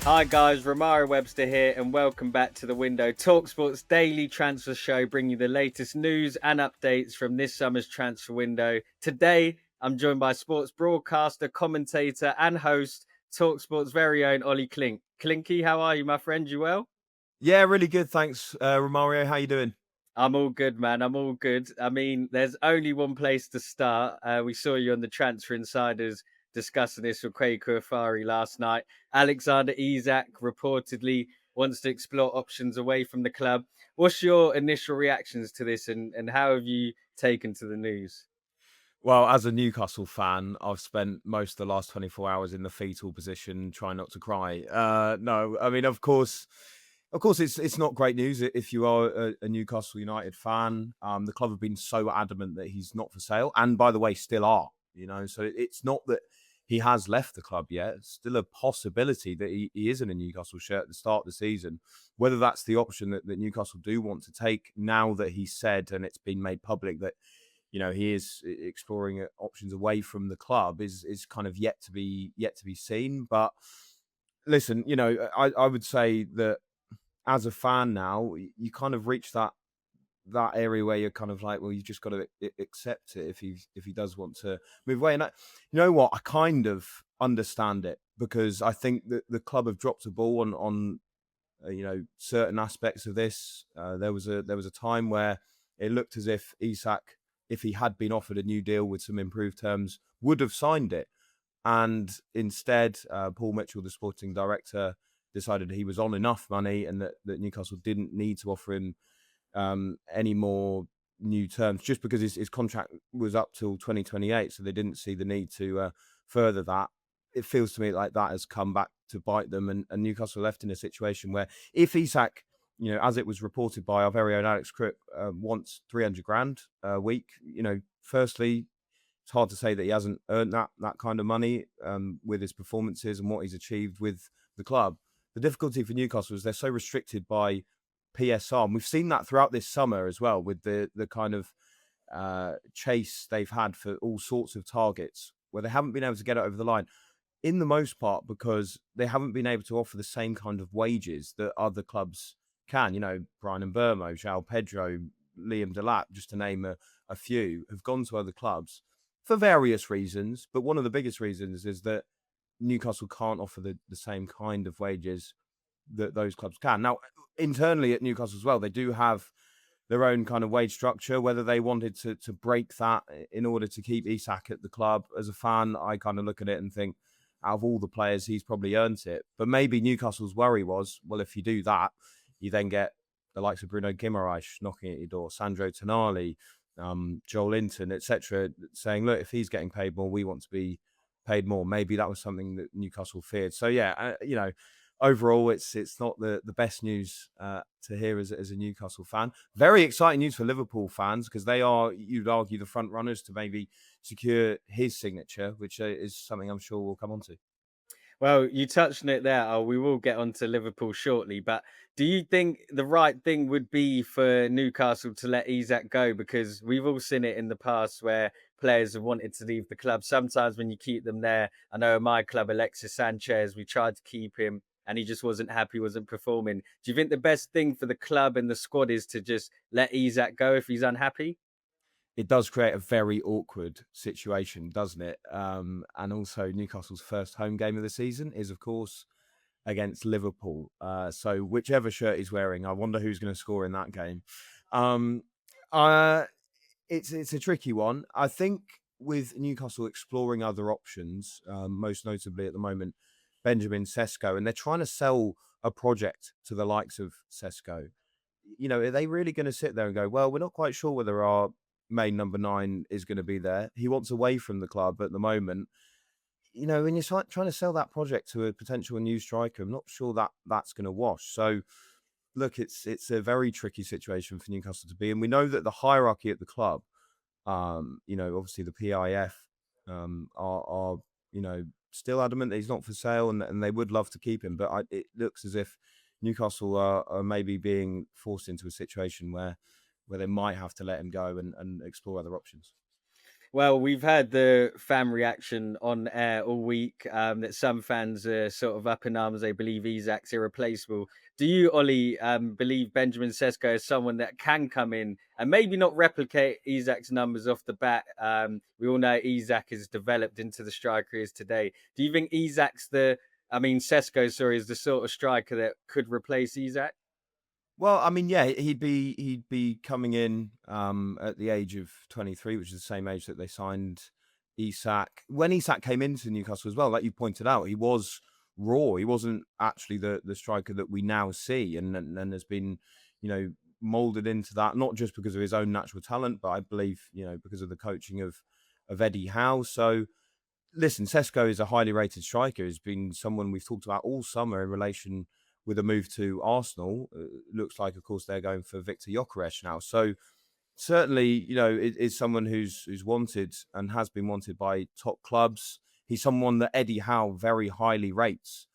Hi guys, Romario Webster here, and welcome back to the Window talkSPORT's daily transfer show, bringing you the latest news and updates from this summer's transfer window. Today, I'm joined by sports broadcaster, commentator, and host, talkSPORT's very own Olly Clink. Clinky, how are you, my friend? You well? Yeah, really good. Thanks, Romario. How you doing? I'm all good, man. I'm all good. I mean, there's only one place to start. We saw you on the Transfer Insiders discussing this with Craig Kurfari last night. Alexander Isak reportedly wants to explore options away from the club. What's your initial reactions to this, and how have you taken to the news? Well, as a Newcastle fan, I've spent most of the last 24 hours in the fetal position, trying not to cry. No, I mean, of course, it's not great news if you are a Newcastle United fan. The club have been so adamant that he's not for sale, and by the way, still are. So it's not that he has left the club yet. It's still a possibility that he is in a Newcastle shirt at the start of the season. Whether that's the option that Newcastle do want to take now that he said and it's been made public that he is exploring options away from the club is kind of yet to be seen. But listen, I would say that as a fan now, you kind of reach that area where you're kind of like, well, you've just got to accept it if he does want to move away. And you know what, I kind of understand it because I think that the club have dropped a ball on certain aspects of this. There was a time where it looked as if Isak, if he had been offered a new deal with some improved terms, would have signed it. And instead, Paul Mitchell, the sporting director, decided he was on enough money and that Newcastle didn't need to offer him any more new terms just because his contract was up till 2028. So they didn't see the need to further that. It feels to me like that has come back to bite them, and Newcastle left in a situation where if Isak, as it was reported by our very own Alex Crook, wants 300 grand a week, firstly, it's hard to say that he hasn't earned that kind of money with his performances and what he's achieved with the club. The difficulty for Newcastle is they're so restricted by PSR, and we've seen that throughout this summer as well with the kind of chase they've had for all sorts of targets where they haven't been able to get it over the line in the most part because they haven't been able to offer the same kind of wages that other clubs can. Brian and Burmo, João Pedro, Liam Delap, just to name a few, have gone to other clubs for various reasons. But one of the biggest reasons is that Newcastle can't offer the same kind of wages that those clubs can. Now, internally at Newcastle as well, they do have their own kind of wage structure. Whether they wanted to break that in order to keep Isak at the club, as a fan, I kind of look at it and think, out of all the players, he's probably earned it. But maybe Newcastle's worry was, well, if you do that, you then get the likes of Bruno Guimaraes knocking at your door, Sandro Tonali, Joel Linton, etc., saying, look, if he's getting paid more, we want to be paid more. Maybe that was something that Newcastle feared. So yeah, overall, it's not the best news to hear as a Newcastle fan. Very exciting news for Liverpool fans because they are, you'd argue, the front runners to maybe secure his signature, which is something I'm sure we'll come on to. Well, you touched on it there. Oh, we will get on to Liverpool shortly, but do you think the right thing would be for Newcastle to let Isak go? Because we've all seen it in the past where players have wanted to leave the club. Sometimes when you keep them there, I know at my club, Alexis Sanchez, we tried to keep him and he just wasn't happy, wasn't performing. Do you think the best thing for the club and the squad is to just let Isak go if he's unhappy? It does create a very awkward situation, doesn't it? And also, Newcastle's first home game of the season is, of course, against Liverpool. So whichever shirt he's wearing, I wonder who's going to score in that game. Um, uh, it's a tricky one. I think with Newcastle exploring other options, most notably at the moment, Benjamin Sesko, and they're trying to sell a project to the likes of Sesko. Are they really going to sit there and go, well, we're not quite sure whether our main number nine is going to be there. He wants away from the club at the moment. When you're trying to sell that project to a potential new striker, I'm not sure that that's going to wash. So, look, it's a very tricky situation for Newcastle to be in. We know that the hierarchy at the club, obviously the PIF are still adamant that he's not for sale and they would love to keep him. But it looks as if Newcastle are maybe being forced into a situation where they might have to let him go and explore other options. Well, we've had the fan reaction on air all week, that some fans are sort of up in arms. They believe Isak's irreplaceable. Do you, Ollie, believe Benjamin Sesko is someone that can come in and maybe not replicate Isak's numbers off the bat? We all know Isak has developed into the striker he is today. Do you think Sesko, sorry, is the sort of striker that could replace Isak? Well, I mean, yeah, he'd be coming in at the age of 23, which is the same age that they signed Isak. When Isak came into Newcastle as well, like you pointed out, he was raw. He wasn't actually the striker that we now see, and has been, molded into that, not just because of his own natural talent, but I believe, because of the coaching of Eddie Howe. So listen, Sesko is a highly rated striker. He's been someone we've talked about all summer in relation with a move to Arsenal. Looks like, of course, they're going for Victor Gyokeres now. So certainly, is someone who's wanted and has been wanted by top clubs. He's someone that Eddie Howe very highly rates,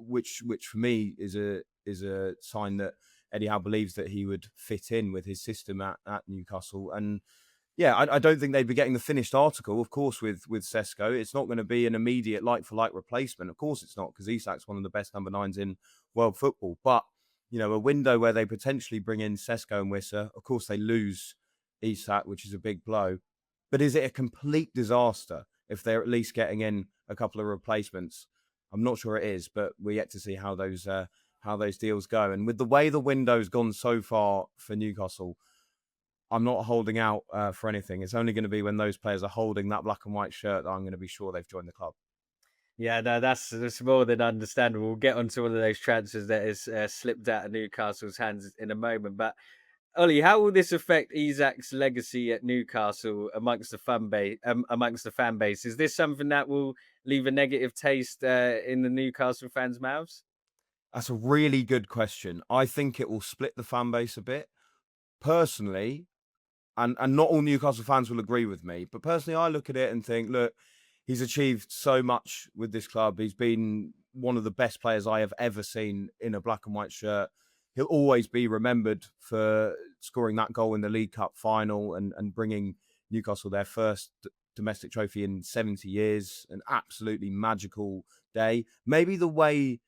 which for me is a sign that Eddie Howe believes that he would fit in with his system at Newcastle. And yeah, I don't think they'd be getting the finished article, of course, with Sesko. It's not going to be an immediate like-for-like replacement. Of course it's not, because Isak's one of the best number nines in world football. But, a window where they potentially bring in Sesko and Wissa. Of course, they lose Isak, which is a big blow. But is it a complete disaster if they're at least getting in a couple of replacements? I'm not sure it is, but we're yet to see how those deals go. And with the way the window's gone so far for Newcastle, I'm not holding out for anything. It's only going to be when those players are holding that black and white shirt that I'm going to be sure they've joined the club. Yeah, no, that's more than understandable. We'll get onto one of those transfers that has slipped out of Newcastle's hands in a moment. But Ollie, how will this affect Isak's legacy at Newcastle amongst the fan base? Is this something that will leave a negative taste in the Newcastle fans' mouths? That's a really good question. I think it will split the fan base a bit. Personally, and not all Newcastle fans will agree with me, but personally, I look at it and think, look, he's achieved so much with this club. He's been one of the best players I have ever seen in a black and white shirt. He'll always be remembered for scoring that goal in the League Cup final and bringing Newcastle their first domestic trophy in 70 years. An absolutely magical day. Maybe the way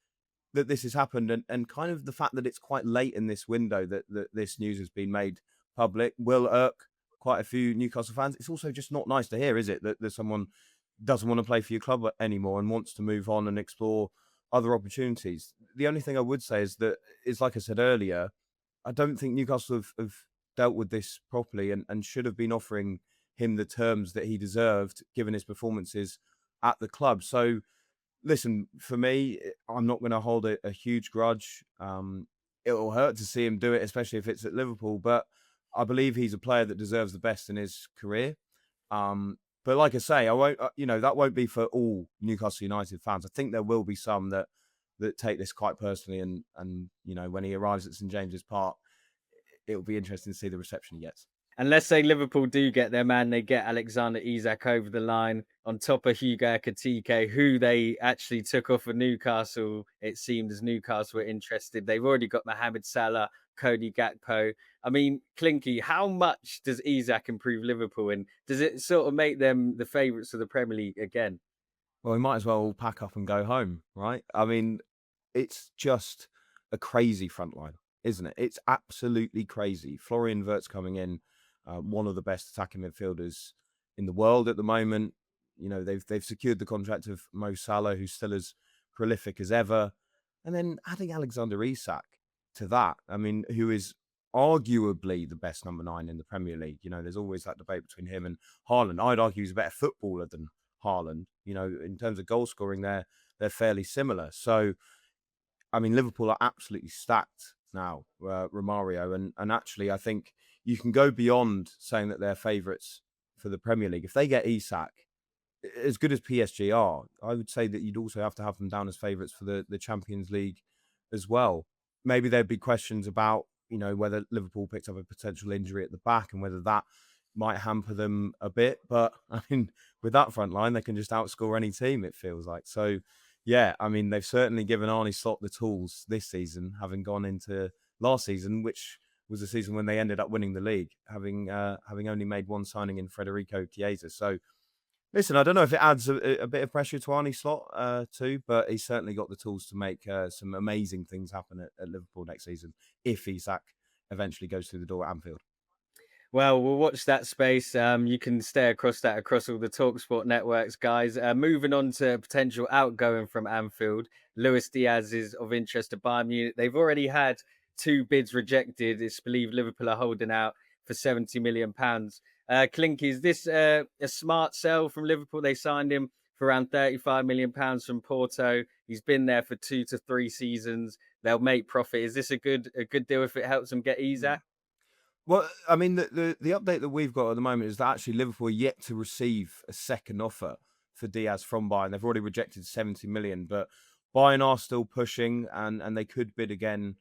that this has happened, and kind of the fact that it's quite late in this window that this news has been made public will irk quite a few Newcastle fans. It's also just not nice to hear, is it, that someone doesn't want to play for your club anymore and wants to move on and explore other opportunities. The only thing I would say is like I said earlier, I don't think Newcastle have dealt with this properly and should have been offering him the terms that he deserved given his performances at the club. So listen, for me, I'm not going to hold a huge grudge. It'll hurt to see him do it, especially if it's at Liverpool. But I believe he's a player that deserves the best in his career. But like I say, I won't. That won't be for all Newcastle United fans. I think there will be some that take this quite personally, and when he arrives at St James's Park, it'll be interesting to see the reception he gets. And let's say Liverpool do get their man, they get Alexander Isak over the line on top of Hugo Ekitike, who they actually took off of Newcastle. It seemed as Newcastle were interested. They've already got Mohamed Salah, Cody Gakpo. I mean, Clinky, how much does Isak improve Liverpool? And does it sort of make them the favourites of the Premier League again? Well, we might as well pack up and go home, right? I mean, it's just a crazy front line, isn't it? It's absolutely crazy. Florian Wirtz coming in, one of the best attacking midfielders in the world at the moment. They've secured the contract of Mo Salah, who's still as prolific as ever, and then adding Alexander Isak to that. I mean, who is arguably the best number 9 in the Premier League. There's always that debate between him and Haaland. I'd argue he's a better footballer than Haaland. In terms of goal scoring, they're fairly similar. So, I mean, Liverpool are absolutely stacked now, Romario, and actually, I think you can go beyond saying that they're favourites for the Premier League. If they get Isak, as good as PSG are, I would say that you'd also have to have them down as favourites for the Champions League as well. Maybe there'd be questions about, whether Liverpool picked up a potential injury at the back and whether that might hamper them a bit. But I mean, with that front line, they can just outscore any team, it feels like. So, yeah, I mean, they've certainly given Arne Slot the tools this season, having gone into last season, which was the season when they ended up winning the league, having only made one signing in Federico Chiesa. So listen, I don't know if it adds a bit of pressure to Arne Slot too, but he's certainly got the tools to make some amazing things happen at Liverpool next season if Isak eventually goes through the door at Anfield. Well, we'll watch that space. You can stay across that across all the talkSPORT networks, guys. Moving on to potential outgoing from Anfield, Luis Diaz is of interest to Bayern Munich. They've already had two bids rejected. It's believed Liverpool are holding out for £70 million. Clink, is this a smart sell from Liverpool? They signed him for around £35 million from Porto. He's been there for 2 to 3 seasons. They'll make profit. Is this a good deal if it helps them get Mm. Isak? Well, I mean, the update that we've got at the moment is that actually Liverpool are yet to receive a second offer for Diaz from Bayern. They've already rejected 70 million, but Bayern are still pushing, and they could bid again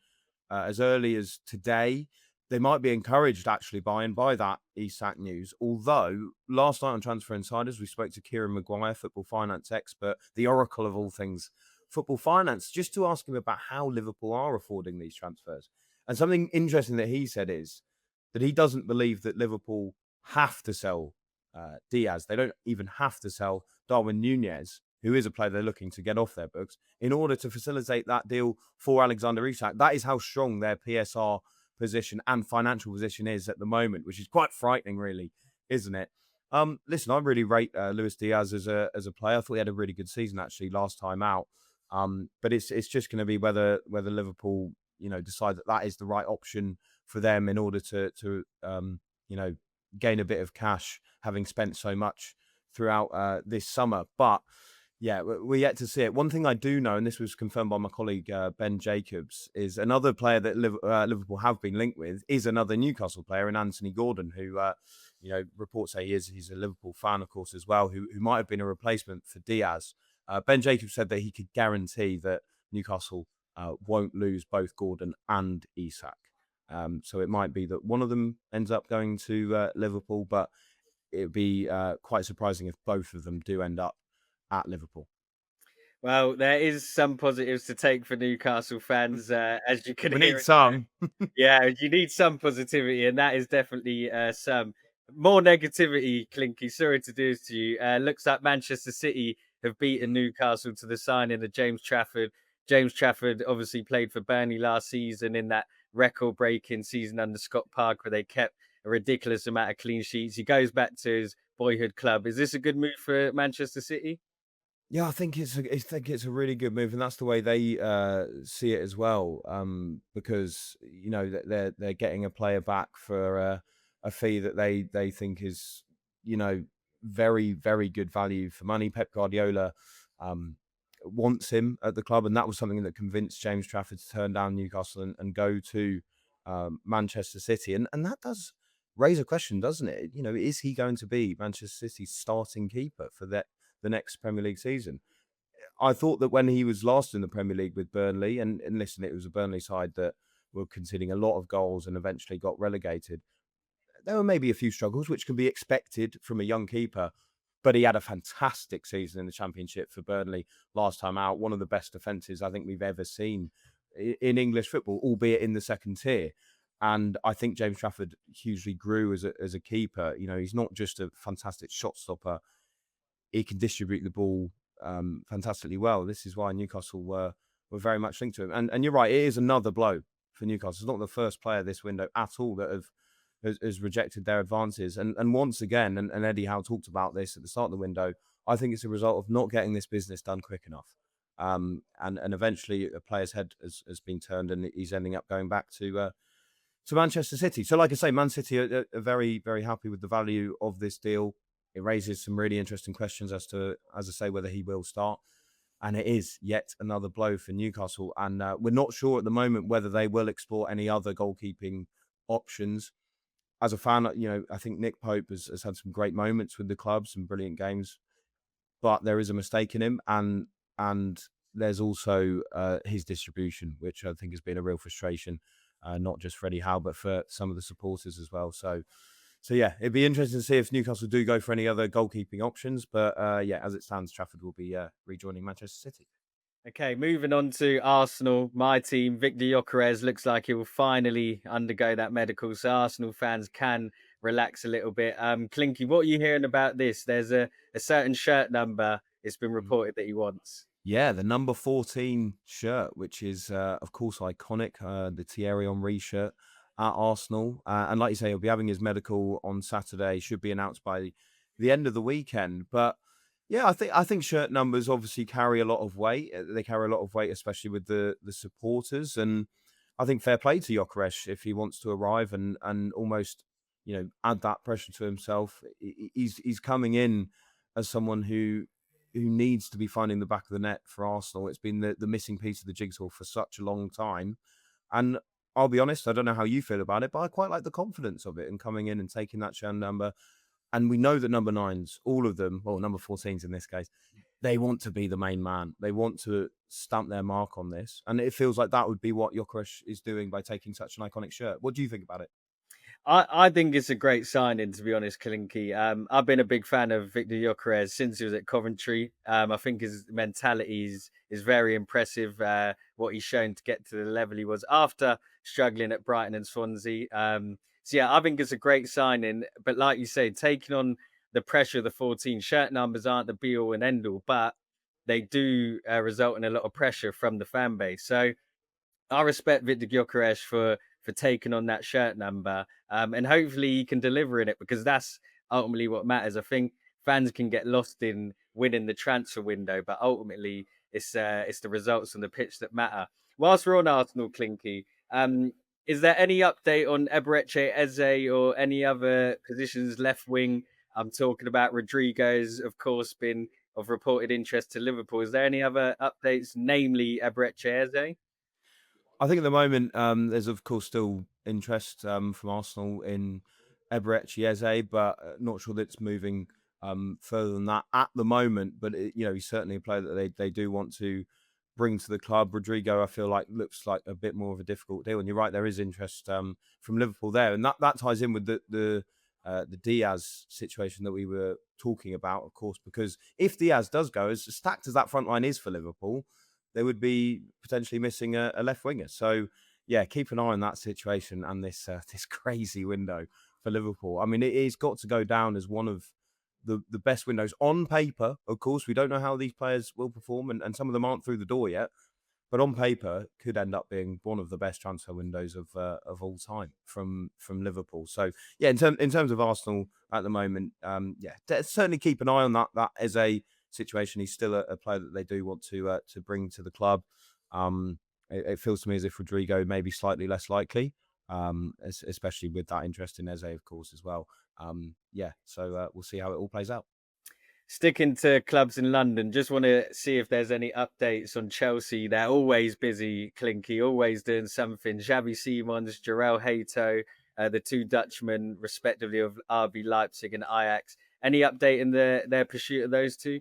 as early as today. They might be encouraged actually by that Isak news. Although last night on Transfer Insiders, we spoke to Kieran Maguire, football finance expert, the oracle of all things football finance, just to ask him about how Liverpool are affording these transfers. And something interesting that he said is that he doesn't believe that Liverpool have to sell Diaz. They don't even have to sell Darwin Nunez, who is a player they're looking to get off their books, in order to facilitate that deal for Alexander Isak. That is how strong their PSR position and financial position is at the moment, which is quite frightening, really, isn't it? Listen, I really rate Luis Diaz as a player. I thought he had a really good season actually last time out. But it's just going to be whether Liverpool decide that is the right option for them in order to gain a bit of cash, having spent so much throughout this summer. But yeah, we're yet to see it. One thing I do know, and this was confirmed by my colleague Ben Jacobs, is another player that Liverpool have been linked with is another Newcastle player, in Anthony Gordon, who reports say he's a Liverpool fan, of course, as well, who might have been a replacement for Diaz. Ben Jacobs said that he could guarantee that Newcastle won't lose both Gordon and Isak. So it might be that one of them ends up going to Liverpool, but it would be quite surprising if both of them do end up at Liverpool. Well, there is some positives to take for Newcastle fans, as you can We hear need it. some. Yeah, you need some positivity, and that is definitely some. More negativity, Clinky. Sorry to do this to you. Looks like Manchester City have beaten Newcastle to the signing of James Trafford. James Trafford obviously played for Burnley last season in that record-breaking season under Scott Parker, where they kept a ridiculous amount of clean sheets. He goes back to his boyhood club. Is this a good move for Manchester City? Yeah, I think it's a really good move, and that's the way they see it as well. Because they're getting a player back for a fee that they think is very very good value for money. Pep Guardiola um, wants him at the club, and that was something that convinced James Trafford to turn down Newcastle and go to Manchester City, and that does raise a question, doesn't it? Is he going to be Manchester City's starting keeper for the next Premier League season? I thought that when he was last in the Premier League with Burnley, and listen, it was a Burnley side that were conceding a lot of goals and eventually got relegated. There were maybe a few struggles, which can be expected from a young keeper, but he had a fantastic season in the Championship for Burnley last time out. One of the best defences I think we've ever seen in English football, albeit in the second tier. And I think James Trafford hugely grew as a keeper. He's not just a fantastic shot stopper, he can distribute the ball fantastically well. This is why Newcastle were very much linked to him. And you're right, it is another blow for Newcastle. It's not the first player this window at all that has rejected their advances. And once again, and Eddie Howe talked about this at the start of the window, I think it's a result of not getting this business done quick enough. And eventually a player's head has been turned and he's ending up going back to Manchester City. So like I say, Man City are very, very happy with the value of this deal. It raises some really interesting questions as to, as I say, whether he will start. And it is yet another blow for Newcastle. And we're not sure at the moment whether they will explore any other goalkeeping options. As a fan, I think Nick Pope has had some great moments with the club, some brilliant games, but there is a mistake in him. And there's also his distribution, which I think has been a real frustration, not just for Eddie Howe, but for some of the supporters as well. So yeah, it'd be interesting to see if Newcastle do go for any other goalkeeping options. But yeah, as it stands, Trafford will be rejoining Manchester City. Okay, moving on to Arsenal, my team. Victor Gyokeres looks like he will finally undergo that medical, so Arsenal fans can relax a little bit. Clinky, what are you hearing about this? There's a certain shirt number it's been reported that he wants. Yeah, the number 14 shirt, which is, of course, iconic, the Thierry Henry shirt at Arsenal. And like you say, he'll be having his medical on Saturday, should be announced by the end of the weekend. But yeah, I think shirt numbers obviously carry a lot of weight. They carry a lot of weight, especially with the supporters. And I think fair play to Gyökeres if he wants to arrive and almost, add that pressure to himself. He's coming in as someone who needs to be finding the back of the net for Arsenal. It's been the missing piece of the jigsaw for such a long time. And I'll be honest, I don't know how you feel about it, but I quite like the confidence of it and coming in and taking that show number. And we know that number nines, all of them, well, number 14s in this case, they want to be the main man. They want to stamp their mark on this. And it feels like that would be what Gyökeres is doing by taking such an iconic shirt. What do you think about it? I think it's a great signing, to be honest, Kalinki. I've been a big fan of Victor Gyokeres since he was at Coventry. I think his mentality is very impressive. What he's shown to get to the level he was after struggling at Brighton and Swansea. So yeah, I think it's a great signing. But like you say, taking on the pressure of the 14 shirt numbers aren't the be all and end all, but they do result in a lot of pressure from the fan base. So I respect Victor Gyokeres for taking on that shirt number, and hopefully he can deliver in it because that's ultimately what matters. I think fans can get lost in winning the transfer window, but ultimately it's the results on the pitch that matter. Whilst we're on Arsenal, Clinky, is there any update on Eberechi Eze or any other positions left wing? I'm talking about Rodrigo's, of course, been of reported interest to Liverpool. Is there any other updates, namely Eberechi Eze? I think at the moment, there's of course still interest from Arsenal in Eberechi Eze, but not sure that it's moving further than that at the moment. But he's certainly a player that they do want to bring to the club. Rodrigo, I feel like looks like a bit more of a difficult deal, and you're right, there is interest from Liverpool there, and that ties in with the Diaz situation that we were talking about, of course, because if Diaz does go, as stacked as that front line is for Liverpool, they would be potentially missing a left winger. So yeah, keep an eye on that situation and this this crazy window for Liverpool. I mean, it's got to go down as one of the best windows on paper. Of course, we don't know how these players will perform, and some of them aren't through the door yet. But on paper, could end up being one of the best transfer windows of all time from Liverpool. So yeah, in terms of Arsenal at the moment, yeah, certainly keep an eye on that as a situation. He's still a player that they do want to bring to the club. It feels to me as if Rodrigo may be slightly less likely, especially with that interest in Eze, of course, as well. Yeah, so we'll see how it all plays out. Sticking to clubs in London, just want to see if there's any updates on Chelsea. They're always busy, Clinky, always doing something. Xavi Simons, Jarell Hato, the two Dutchmen, respectively, of RB Leipzig and Ajax. Any update in their pursuit of those two?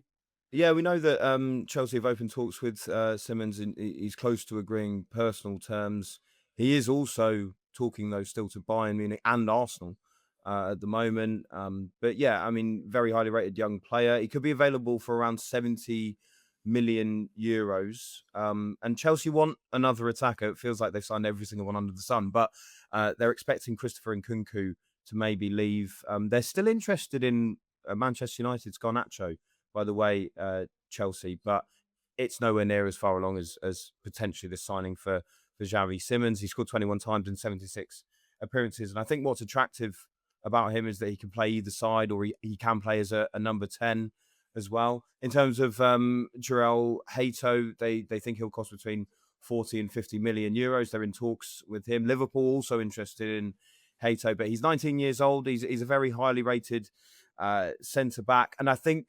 Yeah, we know that Chelsea have opened talks with Simmons, and he's close to agreeing personal terms. He is also talking, though, still to Bayern Munich and Arsenal at the moment. But yeah, I mean, very highly rated young player. He could be available for around 70 million euros. And Chelsea want another attacker. It feels like they've signed every single one under the sun, but they're expecting Christopher Nkunku to maybe leave. They're still interested in Manchester United's Garnacho, by the way, Chelsea, but it's nowhere near as far along as potentially the signing for Xavi Simons. He scored 21 times in 76 appearances, and I think what's attractive about him is that he can play either side, or he can play as a number 10 as well. In terms of Jarell Hato, they think he'll cost between 40 and 50 million euros. They're in talks with him. Liverpool also interested in Hato, but he's 19 years old. He's a very highly rated centre back, and I think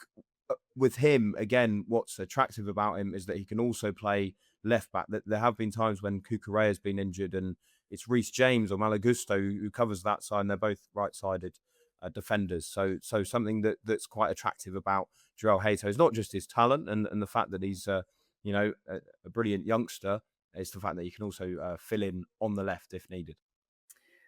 with him, again, what's attractive about him is that he can also play left back. There have been times when Cucurella has been injured, and it's Reece James or Malagusto who covers that side, and they're both right-sided defenders. So something that's quite attractive about Jarell Hato is not just his talent and the fact that he's a brilliant youngster. It's the fact that he can also fill in on the left if needed.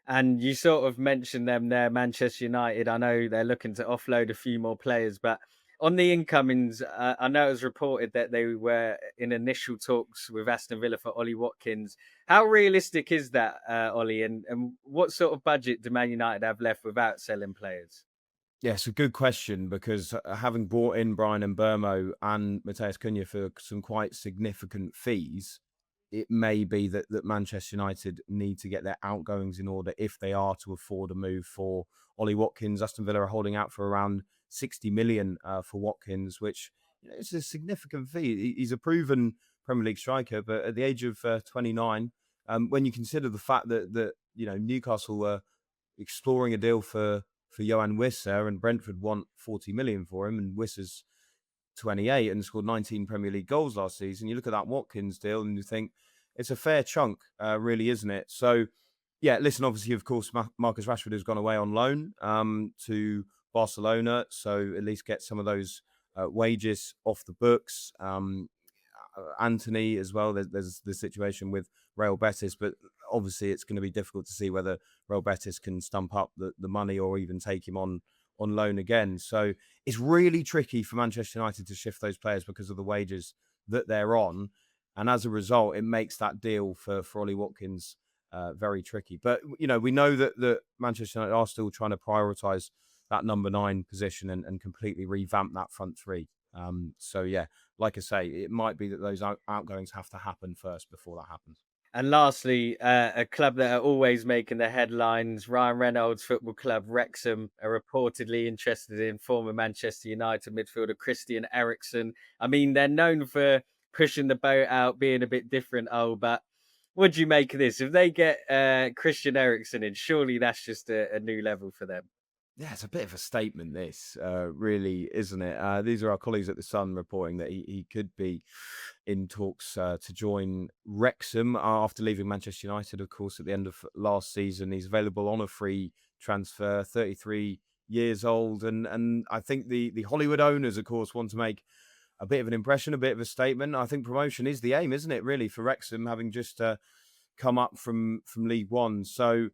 And you sort of mentioned them there, Manchester United. I know they're looking to offload a few more players, but On the incomings, I know it was reported that they were in initial talks with Aston Villa for Ollie Watkins. How realistic is that, Ollie? And what sort of budget do Man United have left without selling players? Yeah, it's a good question because having brought in Brian and Burmo and Mateus Cunha for some quite significant fees, it may be that Manchester United need to get their outgoings in order if they are to afford a move for Ollie Watkins. Aston Villa are holding out for around 60 million for Watkins, which is a significant fee. He's a proven Premier League striker, but at the age of 29, when you consider the fact that Newcastle were exploring a deal for Johan Wissa, and Brentford want 40 million for him, and Wissa's 28 and scored 19 Premier League goals last season. You look at that Watkins deal and you think it's a fair chunk, really, isn't it? So, yeah, listen, obviously, of course, Marcus Rashford has gone away on loan to Barcelona, so at least get some of those wages off the books. Anthony as well. There's the situation with Real Betis, but obviously it's going to be difficult to see whether Real Betis can stump up the money or even take him on loan again. So it's really tricky for Manchester United to shift those players because of the wages that they're on, and as a result, it makes that deal for Ollie Watkins very tricky. But we know that Manchester United are still trying to prioritise that number 9 position and completely revamp that front three. So yeah, like I say, it might be that those outgoings have to happen first before that happens. And lastly, a club that are always making the headlines, Ryan Reynolds' football club, Wrexham, are reportedly interested in former Manchester United midfielder Christian Eriksen. I mean, they're known for pushing the boat out, being a bit different, but what do you make of this? If they get Christian Eriksen in, surely that's just a new level for them. Yeah, it's a bit of a statement, this, really, isn't it? These are our colleagues at The Sun reporting that he could be in talks to join Wrexham after leaving Manchester United, of course, at the end of last season. He's available on a free transfer, 33 years old. And I think the Hollywood owners, of course, want to make a bit of an impression, a bit of a statement. I think promotion is the aim, isn't it, really, for Wrexham, having just come up from League One. So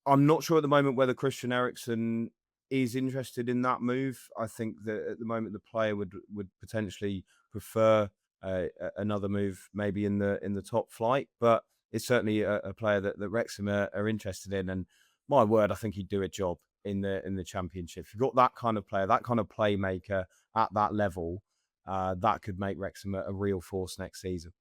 I'm not sure at the moment whether Christian Eriksen is interested in that move. I think that at the moment the player would potentially prefer another move, maybe in the top flight. But it's certainly a player that Wrexham are interested in. And my word, I think he'd do a job in the Championship. If you've got that kind of player, that kind of playmaker at that level, that could make Wrexham a real force next season.